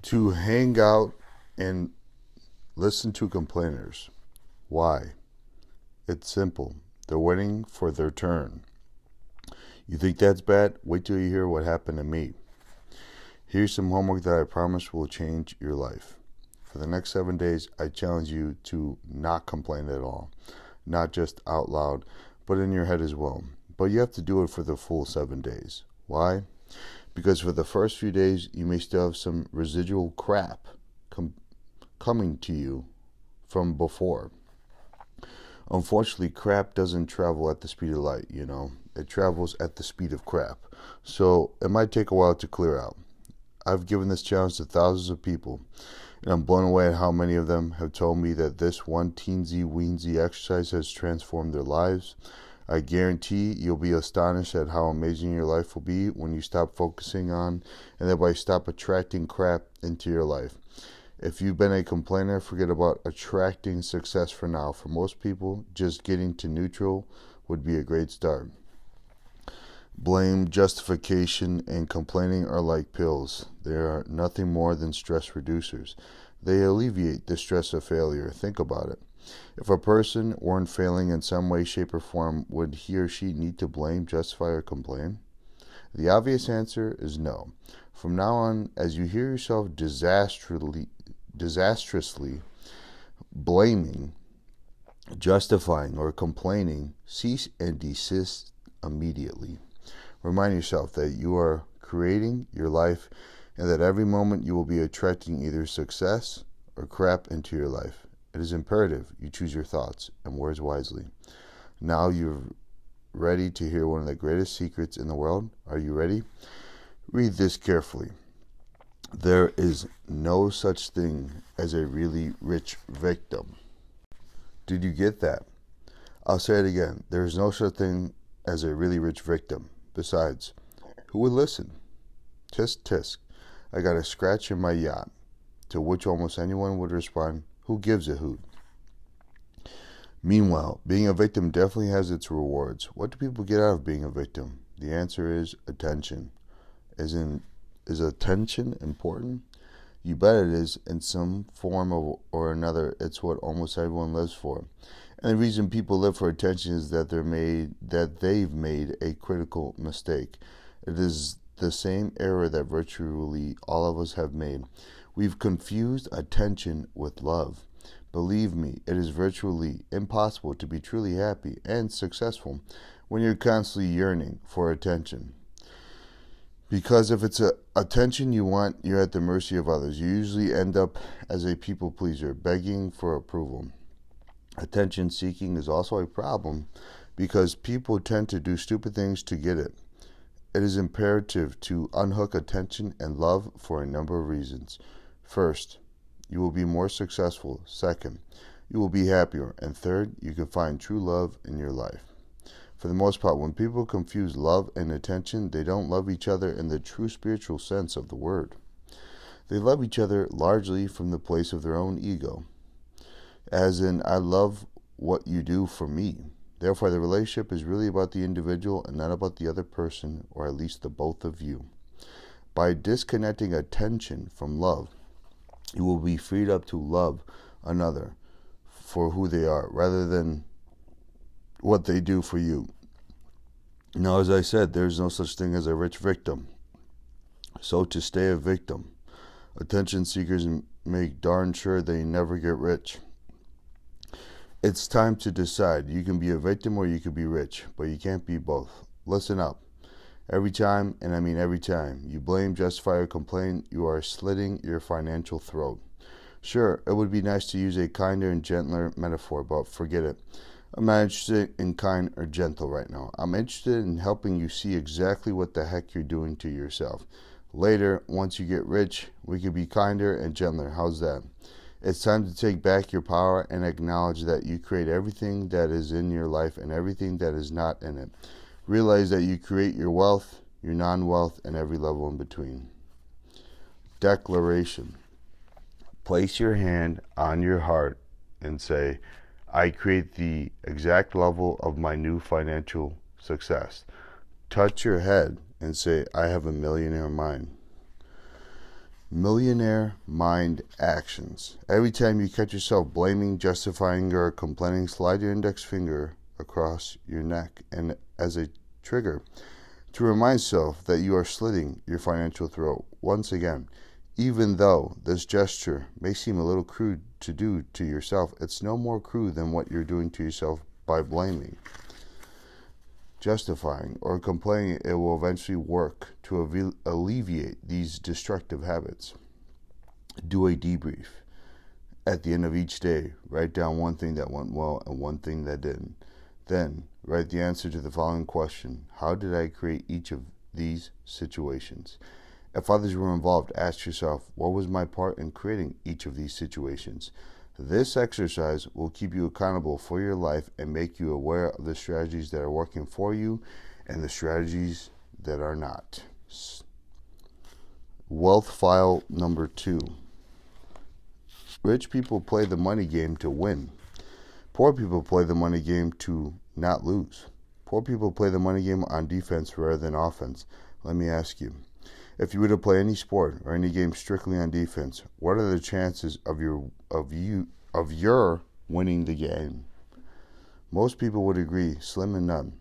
To hang out and listen to complainers. Why? It's simple. They're waiting for their turn. You think that's bad? Wait till you hear what happened to me. Here's some homework that I promise will change your life. For the next 7 days, I challenge you to not complain at all. Not just out loud, but in your head as well. But you have to do it for the full 7 days. Why? Because for the first few days, you may still have some residual crap coming to you from before. Unfortunately, crap doesn't travel at the speed of light, It travels at the speed of crap. So it might take a while to clear out. I've given this challenge to thousands of people, and I'm blown away at how many of them have told me that this one teensy-weensy exercise has transformed their lives. I guarantee you'll be astonished at how amazing your life will be when you stop focusing on and thereby stop attracting crap into your life. If you've been a complainer, forget about attracting success for now. For most people, just getting to neutral would be a great start. Blame, justification, and complaining are like pills. They are nothing more than stress reducers. They alleviate the stress of failure. Think about it. If a person weren't failing in some way, shape, or form, would he or she need to blame, justify, or complain? The obvious answer is no. From now on, as you hear yourself disastrously blaming, justifying, or complaining, cease and desist immediately. Remind yourself that you are creating your life and that every moment you will be attracting either success or crap into your life. It is imperative you choose your thoughts and words wisely. Now you're ready to hear one of the greatest secrets in the world. Are you ready? Read this carefully. There is no such thing as a really rich victim. Did you get that? I'll say it again. There is no such thing as a really rich victim. Besides, who would listen? Tisk tisk. I got a scratch in my yacht. To which almost anyone would respond, who gives a hoot? Meanwhile, being a victim definitely has its rewards. What do people get out of being a victim? The answer is attention. Is attention important? You bet it is. In some form or another, it's what almost everyone lives for. And the reason people live for attention is that they've made a critical mistake. It is the same error that virtually all of us have made. We've confused attention with love. Believe me, it is virtually impossible to be truly happy and successful when you're constantly yearning for attention. Because if it's attention you want, you're at the mercy of others. You usually end up as a people pleaser, begging for approval. Attention seeking is also a problem because people tend to do stupid things to get it. It is imperative to unhook attention and love for a number of reasons. First, you will be more successful. Second, you will be happier. And third, you can find true love in your life. For the most part, when people confuse love and attention, they don't love each other in the true spiritual sense of the word. They love each other largely from the place of their own ego. As in, I love what you do for me. Therefore, the relationship is really about the individual and not about the other person, or at least the both of you. By disconnecting attention from love, you will be freed up to love another for who they are, rather than what they do for you. Now, as I said, there's no such thing as a rich victim. So to stay a victim, attention seekers make darn sure they never get rich. It's time to decide. You can be a victim or you can be rich, but you can't be both. Listen up. Every time, and I mean every time, you blame, justify, or complain, you are slitting your financial throat. Sure, it would be nice to use a kinder and gentler metaphor, but forget it. I'm not interested in kind or gentle right now. I'm interested in helping you see exactly what the heck you're doing to yourself. Later, once you get rich, we can be kinder and gentler. How's that? It's time to take back your power and acknowledge that you create everything that is in your life and everything that is not in it. Realize that you create your wealth, your non-wealth, and every level in between. Declaration. Place your hand on your heart and say, I create the exact level of my new financial success. Touch your head and say, I have a millionaire mind. Millionaire mind actions. Every time you catch yourself blaming, justifying, or complaining, slide your index finger across your neck and as a trigger to remind yourself that you are slitting your financial throat. Once again, even though this gesture may seem a little crude to do to yourself, it's no more crude than what you're doing to yourself by blaming, justifying, or complaining. It will eventually work to alleviate these destructive habits. Do a debrief. At the end of each day, write down one thing that went well and one thing that didn't. Then, write the answer to the following question: how did I create each of these situations? If others were involved, ask yourself, what was my part in creating each of these situations? This exercise will keep you accountable for your life and make you aware of the strategies that are working for you and the strategies that are not. Wealth file number 2. Rich people play the money game to win. Poor people play the money game to not lose. Poor people play the money game on defense rather than offense. Let me ask you, if you were to play any sport or any game strictly on defense, what are the chances of your winning the game? Most people would agree, slim and none.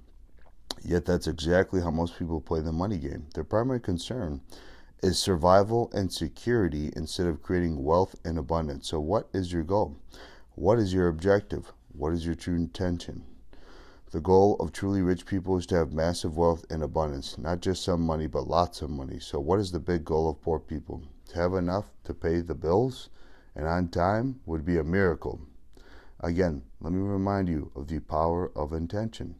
Yet that's exactly how most people play the money game. Their primary concern is survival and security instead of creating wealth and abundance. So what is your goal? What is your objective? What is your true intention? The goal of truly rich people is to have massive wealth and abundance, not just some money, but lots of money. So what is the big goal of poor people? To have enough to pay the bills and on time would be a miracle. Again, let me remind you of the power of intention.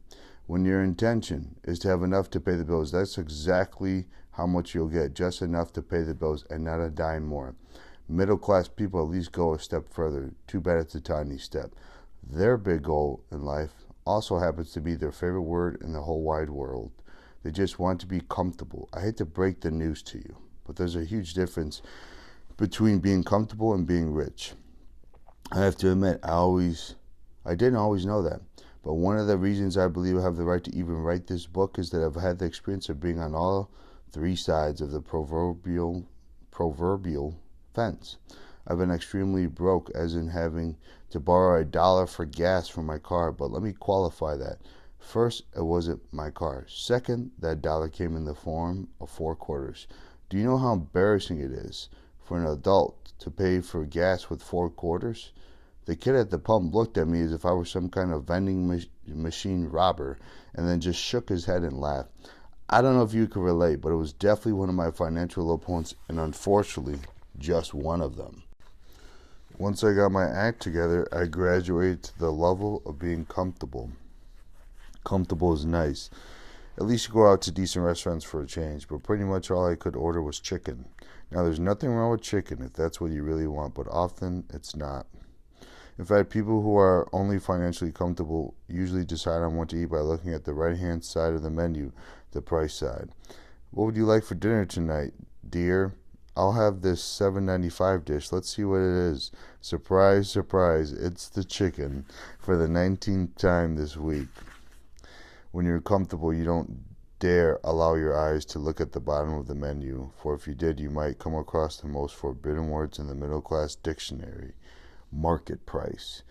When your intention is to have enough to pay the bills, that's exactly how much you'll get, just enough to pay the bills and not a dime more. Middle class people at least go a step further. Too bad it's a tiny step. Their big goal in life also happens to be their favorite word in the whole wide world. They just want to be comfortable. I hate to break the news to you, but there's a huge difference between being comfortable and being rich. I have to admit, I didn't always know that. But one of the reasons I believe I have the right to even write this book is that I've had the experience of being on all three sides of the proverbial fence. I've been extremely broke, as in having to borrow $1 for gas for my car, but let me qualify that. First, it wasn't my car. Second, that dollar came in the form of 4 quarters. Do you know how embarrassing it is for an adult to pay for gas with 4 quarters? The kid at the pump looked at me as if I were some kind of vending machine robber and then just shook his head and laughed. I don't know if you can relate, but it was definitely one of my financial low points, and unfortunately, just one of them. Once I got my act together, I graduated to the level of being comfortable. Comfortable is nice. At least you go out to decent restaurants for a change, but pretty much all I could order was chicken. Now, there's nothing wrong with chicken if that's what you really want, but often it's not. In fact, people who are only financially comfortable usually decide on what to eat by looking at the right-hand side of the menu, the price side. What would you like for dinner tonight, dear? I'll have this $7.95 dish. Let's see what it is. Surprise, surprise, it's the chicken for the 19th time this week. When you're comfortable, you don't dare allow your eyes to look at the bottom of the menu, for if you did, you might come across the most forbidden words in the middle-class dictionary: market price.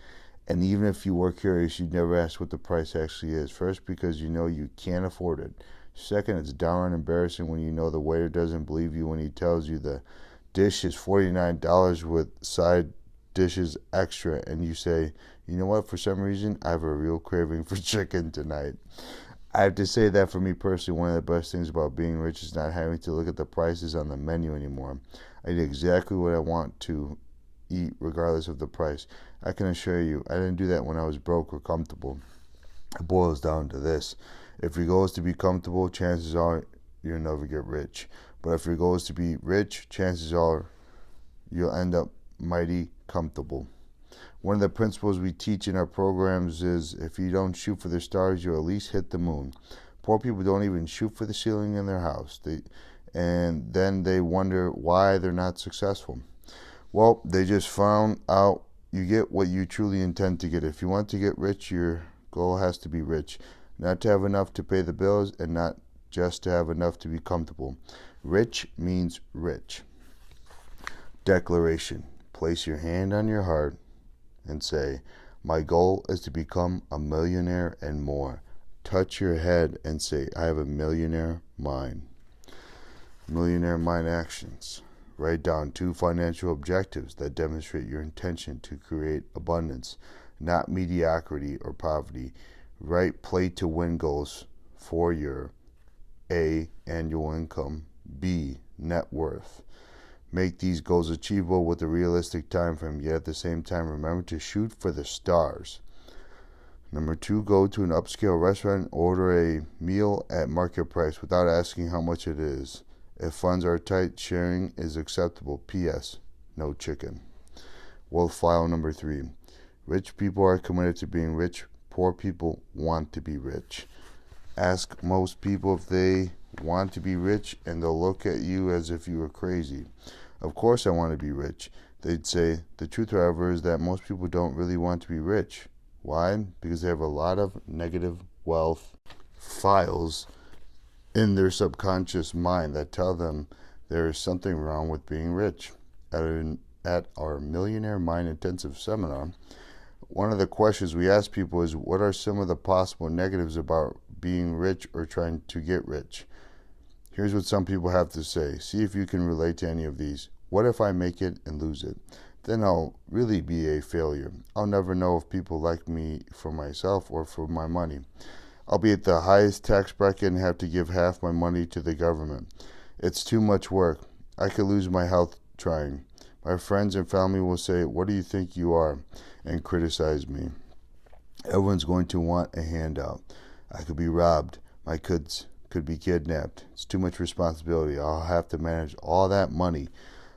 And even if you were curious, you'd never ask what the price actually is. First, because you know you can't afford it. Second, it's downright embarrassing when you know the waiter doesn't believe you when he tells you the dish is $49 with side dishes extra, and you say, you know what, for some reason, I have a real craving for chicken tonight. I have to say that for me personally, one of the best things about being rich is not having to look at the prices on the menu anymore. I eat exactly what I want to eat regardless of the price. I can assure you, I didn't do that when I was broke or comfortable. It boils down to this: if your goal is to be comfortable, chances are you'll never get rich. But if your goal is to be rich, chances are you'll end up mighty comfortable. One of the principles we teach in our programs is if you don't shoot for the stars, you'll at least hit the moon. Poor people don't even shoot for the ceiling in their house. And then they wonder why they're not successful. Well, they just found out you get what you truly intend to get. If you want to get rich, your goal has to be rich. Not to have enough to pay the bills and not just to have enough to be comfortable. Rich means rich. Declaration. Place your hand on your heart and say, my goal is to become a millionaire and more. Touch your head and say, I have a millionaire mind. Millionaire mind actions. Write down 2 financial objectives that demonstrate your intention to create abundance, not mediocrity or poverty. Write play to win goals for your A. Annual income, B. Net worth. Make these goals achievable with a realistic time frame, yet at the same time remember to shoot for the stars. Number 2, go to an upscale restaurant and order a meal at market price without asking how much it is. If funds are tight, sharing is acceptable. P.S. No chicken. Wealth file number 3. Rich people are committed to being rich. Poor people want to be rich. Ask most people if they want to be rich, and they'll look at you as if you were crazy. Of course I want to be rich. They'd say, the truth, however, is that most people don't really want to be rich. Why? Because they have a lot of negative wealth files in their subconscious mind that tell them there is something wrong with being rich. At our Millionaire Mind Intensive Seminar, one of the questions we ask people is, what are some of the possible negatives about being rich or trying to get rich? Here's what some people have to say. See if you can relate to any of these. What if I make it and lose it? Then I'll really be a failure. I'll never know if people like me for myself or for my money. I'll be at the highest tax bracket and have to give half my money to the government. It's too much work. I could lose my health trying. My friends and family will say, what do you think you are? And criticize me. Everyone's going to want a handout. I could be robbed. My kids could be kidnapped. It's too much responsibility. I'll have to manage all that money.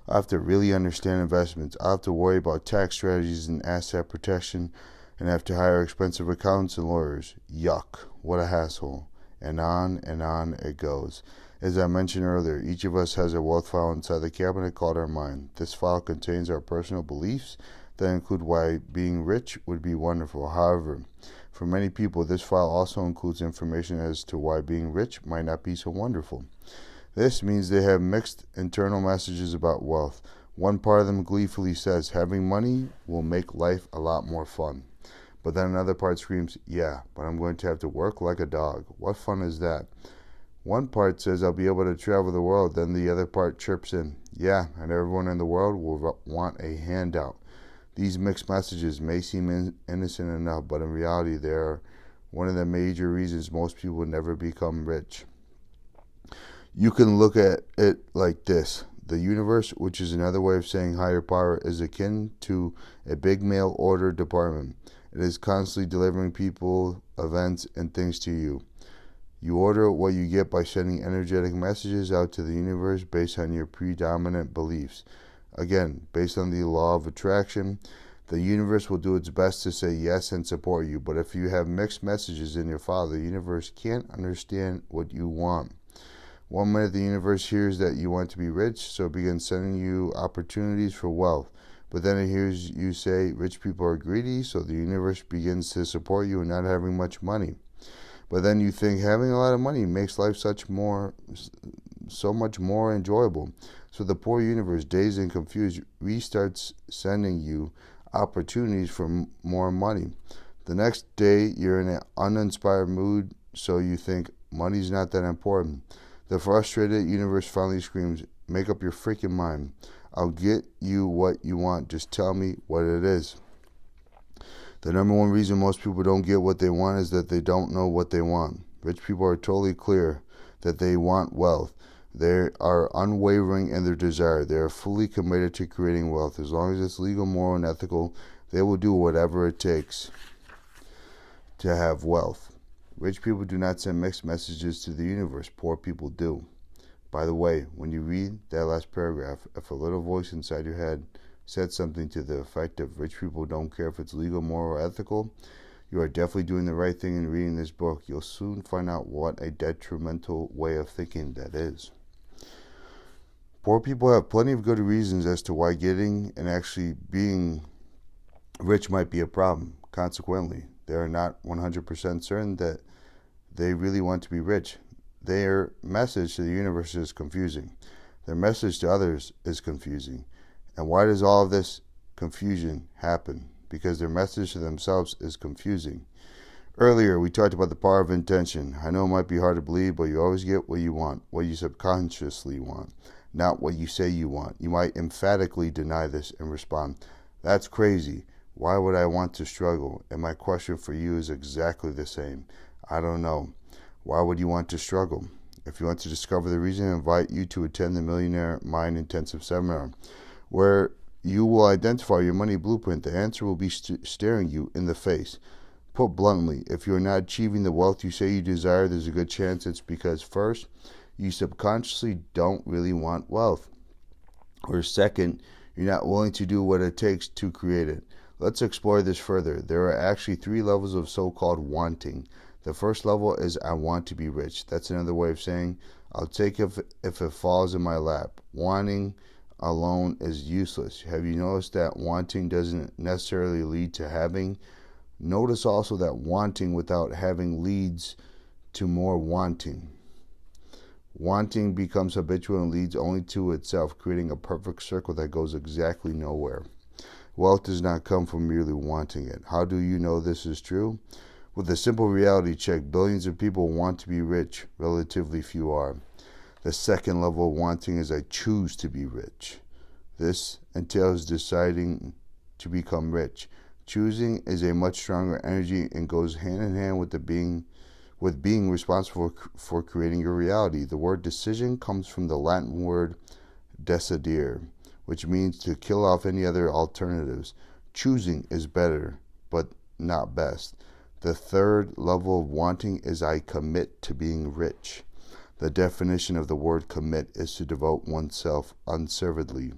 I'll have to really understand investments. I'll have to worry about tax strategies and asset protection, and have to hire expensive accountants and lawyers. Yuck. What a hassle. And on it goes. As I mentioned earlier, each of us has a wealth file inside the cabinet called our mind. This file contains our personal beliefs that include why being rich would be wonderful. However, for many people, this file also includes information as to why being rich might not be so wonderful. This means they have mixed internal messages about wealth. One part of them gleefully says, having money will make life a lot more fun. But then another part screams, yeah, but I'm going to have to work like a dog. What fun is that? One part says I'll be able to travel the world. Then the other part chirps in, yeah, and everyone in the world will want a handout. These mixed messages may seem innocent enough, but in reality they are one of the major reasons most people would never become rich. You can look at it like this. The universe, which is another way of saying higher power, is akin to a big mail order department. It is constantly delivering people, events, and things to you. You order what you get by sending energetic messages out to the universe based on your predominant beliefs. Again, based on the law of attraction, the universe will do its best to say yes and support you. But if you have mixed messages in your file, the universe can't understand what you want. One minute the universe hears that you want to be rich, so it begins sending you opportunities for wealth. But then it hears you say rich people are greedy, so the universe begins to support you in not having much money. But then you think having a lot of money makes life so much more enjoyable. So the poor universe, dazed and confused, restarts sending you opportunities for more money. The next day, you're in an uninspired mood, so you think money's not that important. The frustrated universe finally screams, make up your freaking mind. I'll get you what you want. Just tell me what it is. The number one reason most people don't get what they want is that they don't know what they want. Rich people are totally clear that they want wealth. They are unwavering in their desire. They are fully committed to creating wealth. As long as it's legal, moral, and ethical, they will do whatever it takes to have wealth. Rich people do not send mixed messages to the universe. Poor people do. By the way, when you read that last paragraph, if a little voice inside your head said something to the effect of rich people don't care if it's legal, moral, or ethical, you are definitely doing the right thing in reading this book. You'll soon find out what a detrimental way of thinking that is. Poor people have plenty of good reasons as to why getting and actually being rich might be a problem. Consequently, they are not 100% certain that they really want to be rich. Their message to the universe is confusing. Their message to others is confusing. And why does all of this confusion happen? Because their message to themselves is confusing. Earlier, we talked about the power of intention. I know it might be hard to believe, but you always get what you want, what you subconsciously want, not what you say you want. You might emphatically deny this and respond, "That's crazy. Why would I want to struggle?" And my question for you is exactly the same. I don't know. Why would you want to struggle? If you want to discover the reason, I invite you to attend the Millionaire Mind Intensive Seminar, where you will identify your money blueprint. The answer will be staring you in the face. Put bluntly, if you are not achieving the wealth you say you desire, there's a good chance it's because, first, you subconsciously don't really want wealth, or second, you're not willing to do what it takes to create it. Let's explore this further. There are actually 3 levels of so-called wanting. The first level is I want to be rich. That's another way of saying I'll take it if it falls in my lap. Wanting alone is useless. Have you noticed that wanting doesn't necessarily lead to having? Notice also that wanting without having leads to more wanting. Wanting becomes habitual and leads only to itself, creating a perfect circle that goes exactly nowhere. Wealth does not come from merely wanting it. How do you know this is true? With a simple reality check, billions of people want to be rich, relatively few are. The second level of wanting is I choose to be rich. This entails deciding to become rich. Choosing is a much stronger energy and goes hand in hand with being responsible for creating your reality. The word decision comes from the Latin word decidere, which means to kill off any other alternatives. Choosing is better, but not best. The third level of wanting is I commit to being rich. The definition of the word commit is to devote oneself unreservedly.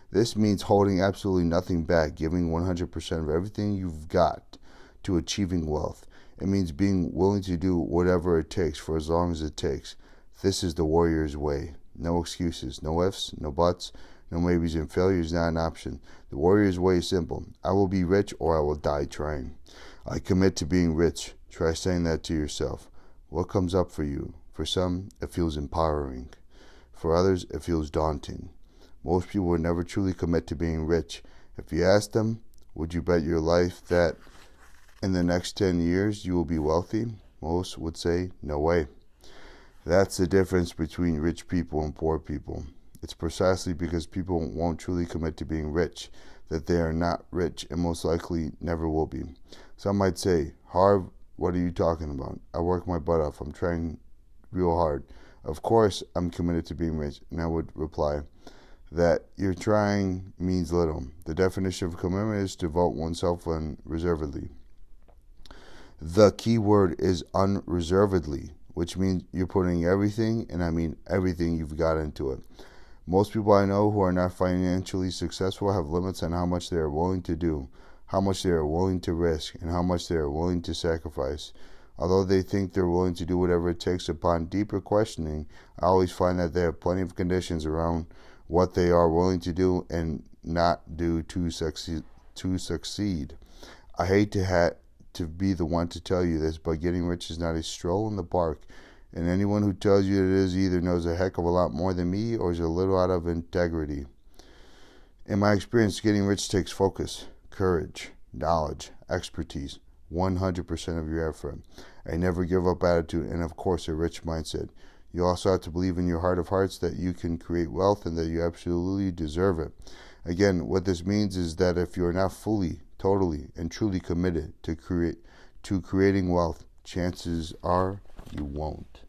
This means holding absolutely nothing back, giving 100% of everything you've got to achieving wealth. It means being willing to do whatever it takes for as long as it takes. This is the warrior's way. No excuses, no ifs, no buts, no maybes, and failure is not an option. The warrior's way is simple. I will be rich or I will die trying. I commit to being rich. Try saying that to yourself. What comes up for you? For some, it feels empowering. For others, it feels daunting. Most people would never truly commit to being rich. If you ask them, would you bet your life that in the next 10 years you will be wealthy? Most would say, no way. That's the difference between rich people and poor people. It's precisely because people won't truly commit to being rich that they are not rich and most likely never will be. Some might say, Harv, what are you talking about? I work my butt off. I'm trying real hard. Of course, I'm committed to being rich. And I would reply that your trying means little. The definition of commitment is to devote oneself unreservedly. The key word is unreservedly, which means you're putting everything, and I mean everything you've got into it. Most people I know who are not financially successful have limits on how much they are willing to do, how much they are willing to risk, and how much they are willing to sacrifice. Although they think they're willing to do whatever it takes, upon deeper questioning, I always find that there are plenty of conditions around what they are willing to do and not do to succeed. I hate to be the one to tell you this, but getting rich is not a stroll in the park. And anyone who tells you it is either knows a heck of a lot more than me or is a little out of integrity. In my experience, getting rich takes focus, courage, knowledge, expertise, 100% of your effort, a never give up attitude, and of course a rich mindset. You also have to believe in your heart of hearts that you can create wealth and that you absolutely deserve it. Again, what this means is that if you are not fully, totally, and truly committed to creating wealth, chances are you won't.